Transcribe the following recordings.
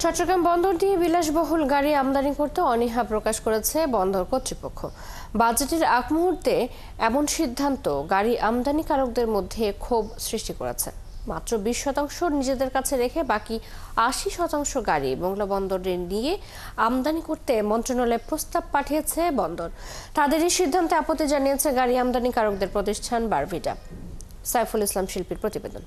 চট্টগ্রাম বন্দর দিয়ে বিলাসবহুল গাড়ি আমদানি করতে অনীহা প্রকাশ করেছে বন্দর কর্তৃপক্ষ। বাজেটের আগ মুহূর্তে এমন সিদ্ধান্ত গাড়ি আমদানিকারকদের মধ্যে ক্ষোভ সৃষ্টি করেছে। মাত্র 20% নিজেদের কাছে রেখে বাকি 80% গাড়ি মোংলা বন্দরে নিয়ে আমদানি করতে মন্ত্রণালয়ে প্রস্তাব পাঠিয়েছে বন্দর। তাদের এই সিদ্ধান্তে আপত্তি জানিয়েছে গাড়ি আমদানিকারকদের প্রতিষ্ঠান বারভিটা। সাইফুল ইসলাম শিল্পীর প্রতিবেদন।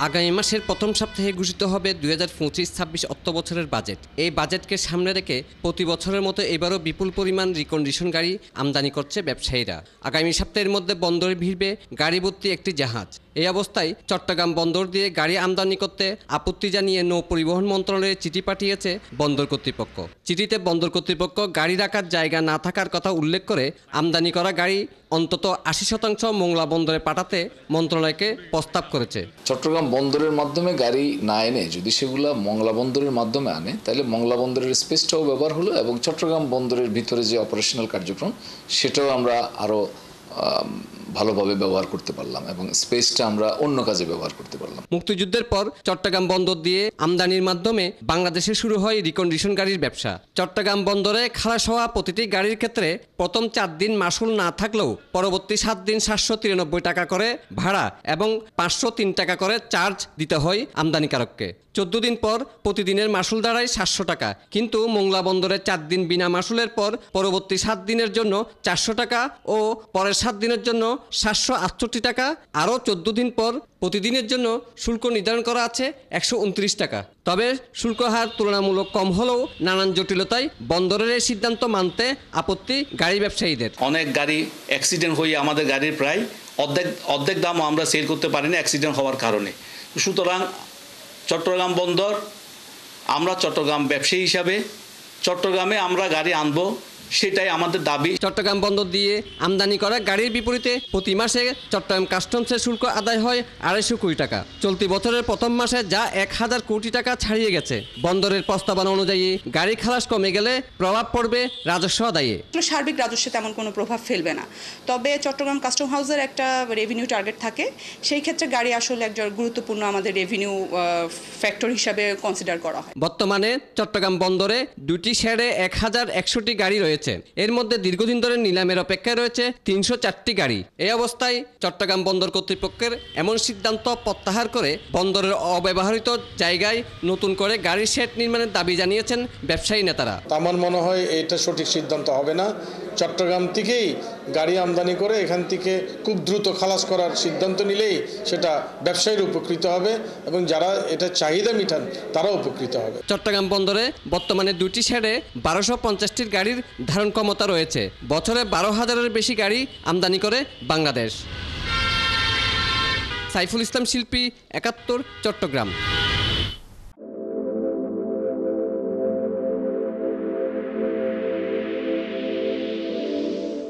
আগামী মাসের প্রথম সপ্তাহে ঘোষিত হবে 2025-26 অর্থবছরের বাজেট। এই বাজেটকে সামনে রেখে প্রতি বছরের মতো এবারও বিপুল পরিমাণ রিকন্ডিশন গাড়ি আমদানি করছে ব্যবসায়ীরা। আগামী সপ্তাহের মধ্যে বন্দরে ভিড়বে গাড়ি ভর্তি একটি জাহাজ। এই অবস্থায় চট্টগ্রাম বন্দর দিয়ে গাড়ি আমদানি করতে আপত্তি জানিয়ে নৌ পরিবহন মন্ত্রণালয়ে চিঠি পাঠিয়েছে বন্দর কর্তৃপক্ষ। চিঠিতে বন্দর কর্তৃপক্ষ গাড়ি রাখার জায়গা না থাকার কথা উল্লেখ করে আমদানি করা গাড়ি অন্তত 80% মোংলা বন্দরে পাঠাতে মন্ত্রণালয়কে প্রস্তাব করেছে। চট্টগ্রাম বন্দরের মাধ্যমে গাড়ি না এনে যদি সেগুলো মংলা বন্দরের মাধ্যমে আনে তাহলে মংলা বন্দরের স্পেসটাও ব্যবহার হলো এবং চট্টগ্রাম বন্দরের ভিতরে যে অপারেশনাল কার্যক্রম সেটাও আমরা আরও ভালোভাবে ব্যবহার করতে পারলাম এবং স্পেসটা আমরা অন্য কাজে ব্যবহার করতে পারলাম। মুক্তিযুদ্ধের পর চট্টগ্রাম বন্দর দিয়ে আমদানির মাধ্যমে বাংলাদেশে শুরু হয় রিকন্ডিশন গাড়ির ব্যবসা। চট্টগ্রাম বন্দরে খালাস হওয়া প্রতিটি গাড়ির ক্ষেত্রে প্রথম 4 দিন মাসুল না থাকলেও পরবর্তী 7 দিন 793 টাকা করে ভাড়া এবং 503 টাকা করে চার্জ দিতে হয় আমদানিকারককে। 14 দিন পর প্রতিদিনের মাসুল দাঁড়ায় 700 টাকা। কিন্তু মোংলা বন্দরে 4 দিন বিনা মাসুলের পর পরবর্তী 7 দিনের জন্য 400 টাকা ও পরের 7 দিনের জন্য 768 টাকা, আরও 14 দিন পর প্রতিদিনের জন্য শুল্ক নির্ধারণ করা আছে 129 টাকা। তবে শুল্ক হার তুলনামূলক কম হলেও নানান জটিলতায় বন্দরের এই সিদ্ধান্ত মানতে আপত্তি গাড়ি ব্যবসায়ীদের। অনেক গাড়ি অ্যাক্সিডেন্ট হয়ে আমাদের গাড়ির প্রায় অর্ধেক দামও আমরা সেল করতে পারি না অ্যাক্সিডেন্ট হওয়ার কারণে। সুতরাং চট্টগ্রাম বন্দর, আমরা চট্টগ্রাম ব্যবসায়ী হিসাবে চট্টগ্রামে আমরা গাড়ি আনবো, সেটাই আমাদের দাবি। চট্টগ্রাম বন্দর দিয়ে আমদানি করা গাড়ির বিপরীতে প্রতি মাসে চট্টগ্রাম কাস্টমসের শুল্ক আদায় হয় 250 কোটি টাকা। চলতি বছরের প্রথম মাসে যা 1000 কোটি টাকা ছাড়িয়ে গেছে। বন্দরের প্রস্তাবনা অনুযায়ী গাড়ি খালাস কমে গেলে প্রভাব পড়বে রাজস্ব আদায়ে। সার্বিক রাজস্বে তেমন কোনো প্রভাব ফেলবে না, তবে চট্টগ্রাম কাস্টম হাউসের একটা রেভিনিউ টার্গেট থাকে, সেই ক্ষেত্রে গাড়ি আসলে একজন গুরুত্বপূর্ণ আমাদের রেভিনিউ ফ্যাক্টর হিসাবে কনসিডার করা হয়। বর্তমানে চট্টগ্রাম বন্দরে 2টি শেডে 1061টি গাড়ি রয়েছে। এর মধ্যে দীর্ঘদিন ধরে নিলামের অপেক্ষায় রয়েছে 304টি গাড়ি। এই অবস্থায় চট্টগ্রাম বন্দর কর্তৃপক্ষের এমন সিদ্ধান্ত প্রত্যাহার করে বন্দরের অব্যবহৃত জায়গায় নতুন করে গাড়ির শেড নির্মাণের দাবি জানিয়েছেন ব্যবসায়ী নেতারা। আমার মনে হয় এটা সঠিক সিদ্ধান্ত হবে না। চট্টগ্রাম থেকেই গাড়ি আমদানি করে এখান থেকে খুব দ্রুত খালাস করার সিদ্ধান্ত নিলেই সেটা ব্যবসায়ীর উপকৃত হবে এবং যারা এটা চাহিদা মিটান তারা উপকৃত হবে। চট্টগ্রাম বন্দরে বর্তমানে 2টি শেডে 1250টির গাড়ির ধারণ ক্ষমতা রয়েছে। বছরে 12,000-এর বেশি গাড়ি আমদানি করে বাংলাদেশ। সাইফুল ইসলাম শিল্পী, 71, চট্টগ্রাম।